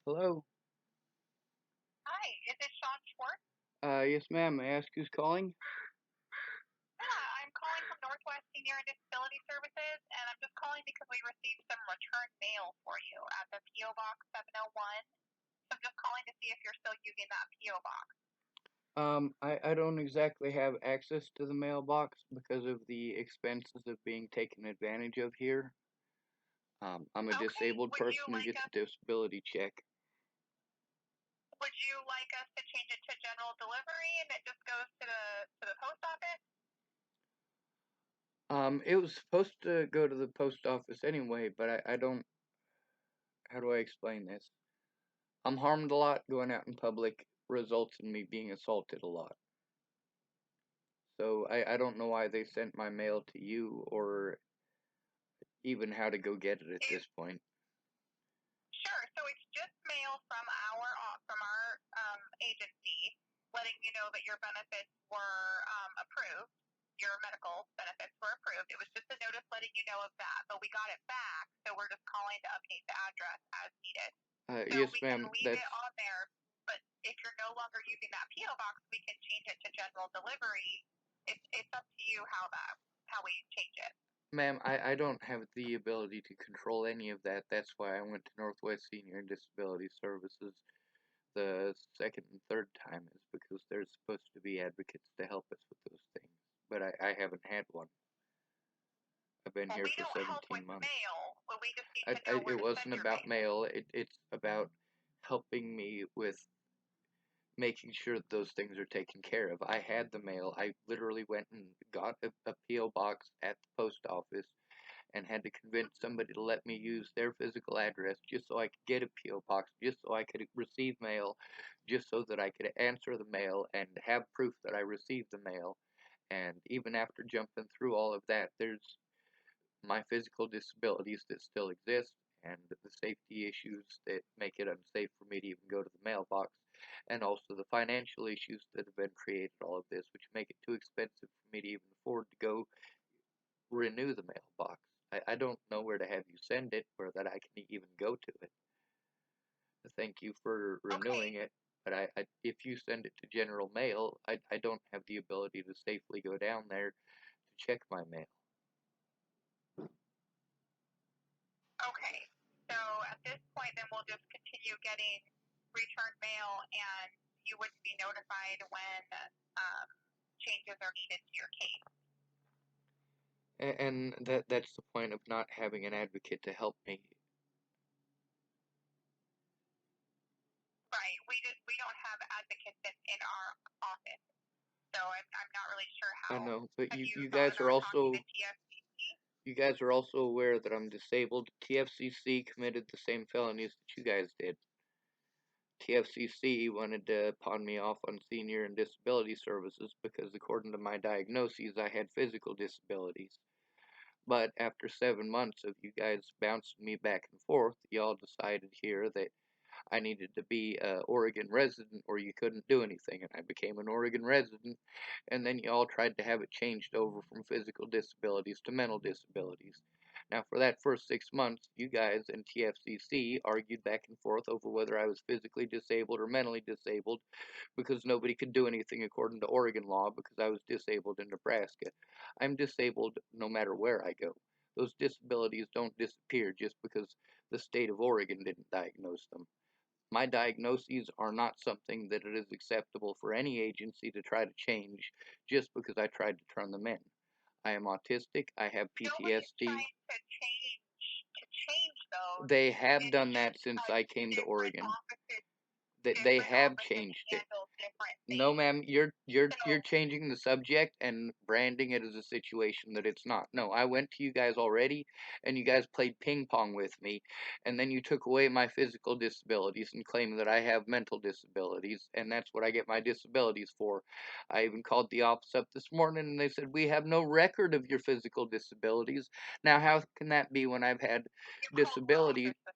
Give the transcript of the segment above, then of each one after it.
Hello. Hi, is this Sean Schwartz? Yes, ma'am. May I ask who's calling? Yeah, I'm calling from Northwest Senior and Disability Services, and I'm just calling because we received some return mail for you at the P.O. Box 701. So I'm just calling to see if you're still using that P.O. box. I don't exactly have access to the mailbox because of the expenses of being taken advantage of here. I'm a Okay, disabled person who gets a disability check. would you like us to change it to general delivery and it just goes to the post office? It was supposed to go to the post office anyway, but I don't. How do I explain this? I'm harmed a lot going out in public, results in me being assaulted a lot. So I don't know why they sent my mail to you or even how to go get it at this point. Sure. So it's just mail from our agency, letting you know that your benefits were approved. Your medical benefits were approved. It was just a notice letting you know of that, but we got it back, so we're just calling to update the address as needed. So Yes, we can ma'am. leave it on there, but if you're no longer using that PO box, we can change it to general delivery. It's up to you how we change it. Ma'am, I don't have the ability to control any of that. That's why I went to Northwest Senior and Disability Services the second and third time, is because there's supposed to be advocates to help us with those things. But I haven't had one. I've been Well, here we for don't help 17 with months. mail, but we just need to know where It to send wasn't your about mail. mail. It's about helping me with making sure that those things are taken care of. I had the mail. I literally went and got a P.O. box at the post office and had to convince somebody to let me use their physical address just so I could get a P.O. box, just so I could receive mail, just so that I could answer the mail and have proof that I received the mail. And even after jumping through all of that, there's my physical disabilities that still exist and the safety issues that make it unsafe for me to even go to the mailbox, and also the financial issues that have been created all of this, which make it too expensive for me to even afford to go renew the mailbox. I don't know where to have you send it or that I can even go to it. Thank you for renewing Okay. it, but if you send it to general mail, I don't have the ability to safely go down there to check my mail. Okay. So at this point, then we'll just continue getting return mail, and you wouldn't be notified when um, changes are needed to your case. And that's the point of not having an advocate to help me. Right. We don't have advocates in our office, so I'm not really sure I how. know, but Have you you thought guys are about talking to also TFCC? you guys are also aware that I'm disabled. TFCC committed the same felonies that you guys did. TFCC wanted to pawn me off on senior and disability services because, according to my diagnoses, I had physical disabilities. But after 7 months of you guys bouncing me back and forth, y'all decided here that I needed to be a Oregon resident or you couldn't do anything, and I became an Oregon resident, and then you all tried to have it changed over from physical disabilities to mental disabilities. Now, for that first 6 months, you guys and TFCC argued back and forth over whether I was physically disabled or mentally disabled because nobody could do anything according to Oregon law because I was disabled in Nebraska. I'm disabled no matter where I go. Those disabilities don't disappear just because the state of Oregon didn't diagnose them. My diagnoses are not something that it is acceptable for any agency to try to change just because I tried to turn them in. I am autistic, I have Nobody's PTSD. trying to change those. They have It's done just that since I came to Oregon. They different have offices changed it. handle different No, things. ma'am, you're So changing the subject and branding it as a situation that it's not. No, I went to you guys already, and you guys played ping pong with me, and then you took away my physical disabilities and claimed that I have mental disabilities, and that's what I get my disabilities for. I even called the office up this morning, and they said we have no record of your physical disabilities. Now, how can that be when I've had you called what disabilities? office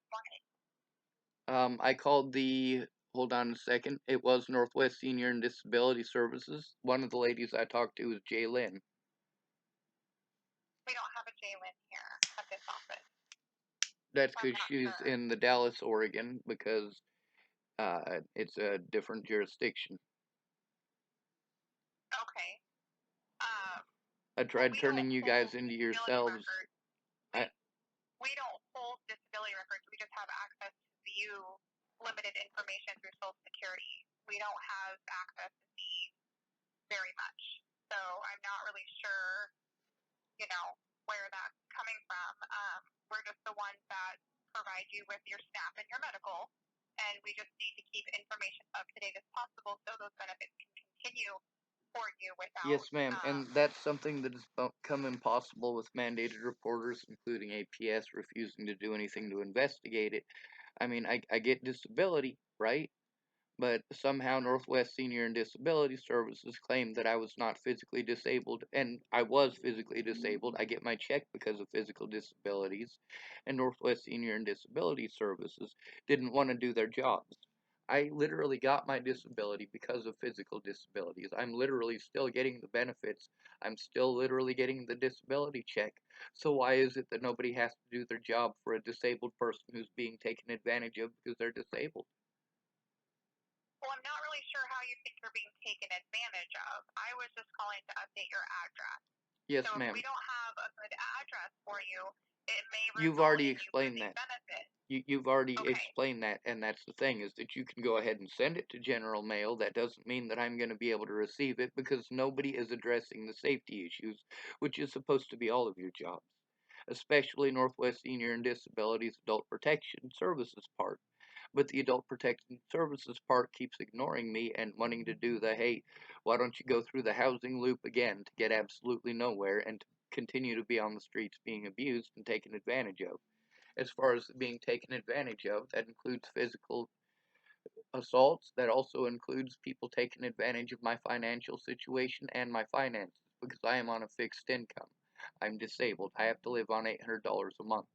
this morning? I called the, hold on a second, it was Northwest Senior and Disability Services. One of the ladies I talked to was Jay Lynn. We don't have a Jalen here at this office. That's So I'm because not she's sure. in the Dallas, Oregon, because It's a different jurisdiction. Okay. Um, I well, tried we don't turning you hold guys into disability yourselves. records. We I, we don't hold disability records. We just have access to view limited information through Social Security. We don't have access to see very much. So I'm not really sure, where that's coming from. We're just the ones that provide you with your SNAP and your medical, and we just need to keep information up to date as possible so those benefits can continue for you without. yes, ma'am, and that's something that has become impossible with mandated reporters, including APS, refusing to do anything to investigate it. I mean, I get disability, right? But somehow Mhm. Northwest Senior and Disability Services claimed that I was not physically disabled, and I was physically disabled. I get my check because of physical disabilities, and Northwest Senior and Disability Services didn't want to do their jobs. I literally got my disability because of physical disabilities. I'm literally still getting the benefits. I'm still literally getting the disability check. So why is it that nobody has to do their job for a disabled person who's being taken advantage of because they're disabled? Well, I'm not really sure how you think you're being taken advantage of. I was just calling to update your address. Yes, So if we ma'am. don't have a good address for you, it may You've result already in you explained losing that. benefits. You've already Okay. explained that, and that's the thing, is that you can go ahead and send it to general mail. That doesn't mean that I'm going to be able to receive it because nobody is addressing the safety issues, which is supposed to be all of your jobs, especially Northwest Senior and Disabilities Adult Protection Services part. But the Adult Protection Services part keeps ignoring me and wanting to do the, hey, why don't you go through the housing loop again, to get absolutely nowhere and to continue to be on the streets being abused and taken advantage of. As far as being taken advantage of, that includes physical assaults, that also includes people taking advantage of my financial situation and my finances because I am on a fixed income. I'm disabled. I have to live on $800 a month.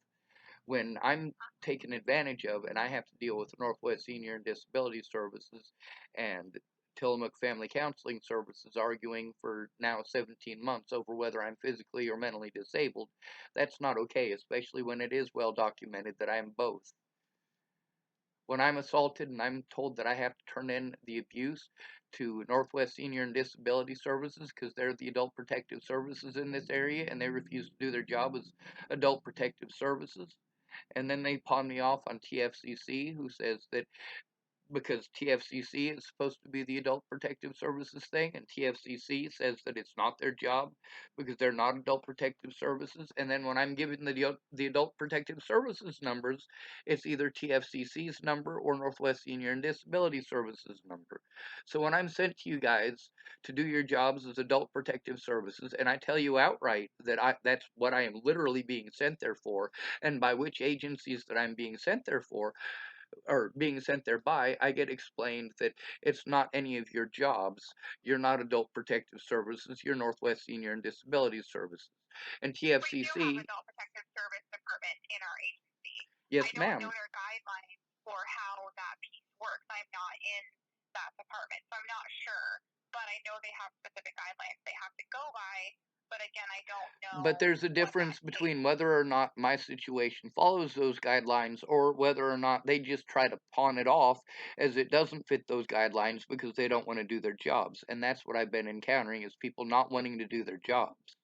When I'm taken advantage of and I have to deal with Northwest Senior and Disability Services and Tillamook Family Counseling Services arguing for now 17 months over whether I'm physically or mentally disabled, that's not okay, especially when it is well documented that I am both. When I'm assaulted and I'm told that I have to turn in the abuse to Northwest Senior and Disability Services because they're the adult protective services in this area and they refuse to do their job as adult protective services, and then they pawn me off on TFCC, who says that because TFCC is supposed to be the Adult Protective Services thing, and TFCC says that it's not their job because they're not Adult Protective Services. And then when I'm given the Adult Protective Services numbers, it's either TFCC's number or Northwest Senior and Disability Services number. So when I'm sent to you guys to do your jobs as Adult Protective Services, and I tell you outright that that's what I am literally being sent there for, and by which agencies that I'm being sent there for, or being sent there by, I get explained that it's not any of your jobs. You're not Adult Protective Services, you're Northwest Senior and Disability Services. And We do have TFCC, adult protective service department in our agency. I yes, don't know ma'am, their guidelines for how that piece works. I'm not in that department, so I'm not sure. But I know they have specific guidelines they have to go by. But again, I don't but know there's a what that difference between entails. whether or not my situation follows those guidelines or whether or not they just try to pawn it off as it doesn't fit those guidelines because they don't want to do their jobs. And that's what I've been encountering, is people not wanting to do their jobs.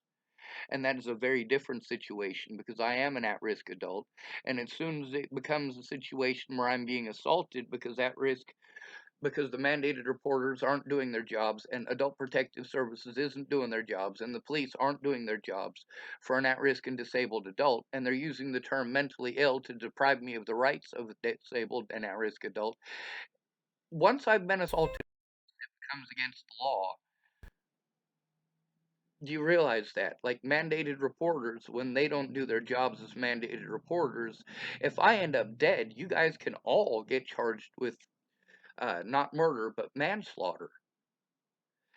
And that is a very different situation because I am an at-risk adult, and as soon as it becomes a situation where I'm being assaulted because at risk, because the mandated reporters aren't doing their jobs and adult protective services isn't doing their jobs and the police aren't doing their jobs for an at-risk and disabled adult, and they're using the term mentally ill to deprive me of the rights of a disabled and at-risk adult, once I've been assaulted, it comes against the law. Do you realize that? Like mandated reporters, when they don't do their jobs as mandated reporters, if I end up dead, you guys can all get charged with not murder, but manslaughter.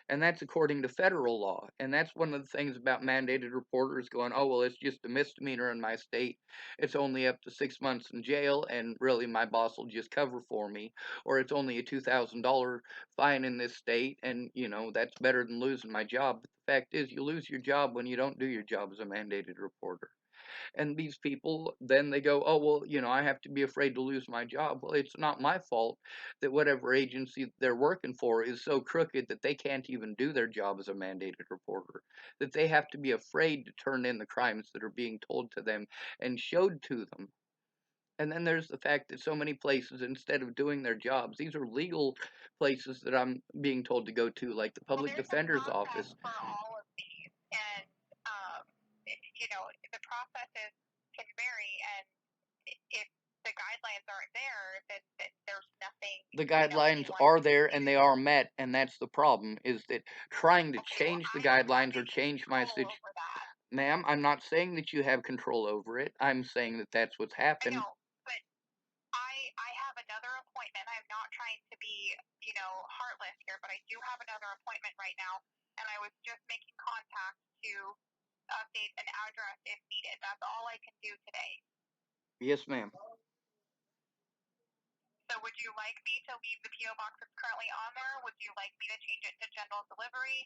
And that's according to federal law. And that's one of the things about mandated reporters going, oh, well, it's just a misdemeanor in my state. It's only up to 6 months in jail, and really my boss will just cover for me. Or it's only a $2,000 fine in this state, and, that's better than losing my job. But the fact is, you lose your job when you don't do your job as a mandated reporter. And these people, then they go, oh, well, I have to be afraid to lose my job. Well, it's not my fault that whatever agency they're working for is so crooked that they can't even do their job as a mandated reporter, that they have to be afraid to turn in the crimes that are being told to them and showed to them. And then there's the fact that so many places, instead of doing their jobs, these are legal places that I'm being told to go to, like the Well, public there's a defender's process office. for all of these, and the processes can vary, and if the guidelines aren't there, then there's nothing, The guidelines anyone are can there do. and they are met, and that's the problem, is that trying to Okay, well, change the I don't have guidelines or any change my control situation. over that. Ma'am, I'm not saying that you have control over it. I'm saying that that's what's I happened. know, but I have another appointment. I'm not trying to be, heartless here, but I do have another appointment right now, and I was just making contact to update an address if needed. That's all I can do today. Yes, ma'am. So would you like me to leave the PO box that's currently on there? Would you like me to change it to general delivery?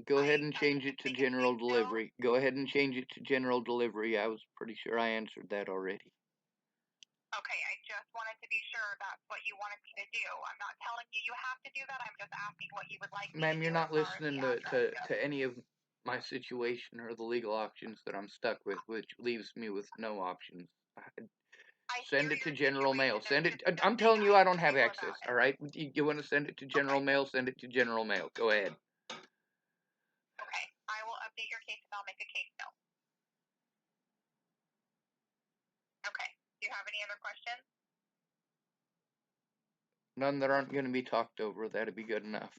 Go ahead and I change can it to make a general case note. delivery. Go ahead and change it to general delivery. I was pretty sure I answered that already. Okay, I just wanted to be sure that's what you wanted me to do. I'm not telling you you have to do that. I'm just asking what you would like me to Ma'am, do you're as not far as the listening address goes. to any of my situation or the legal options that I'm stuck with, which leaves me with no options. I Send hear it to your general mail. situation. There's Send it. just I'm nothing telling you, I I can don't have do access. about it. All right. You want to send it to general Okay. mail? Send it to general mail. Go ahead. Okay. I will update your case and I'll make a case note. Okay. Do you have any other questions? None that aren't going to be talked over. That'd be good enough.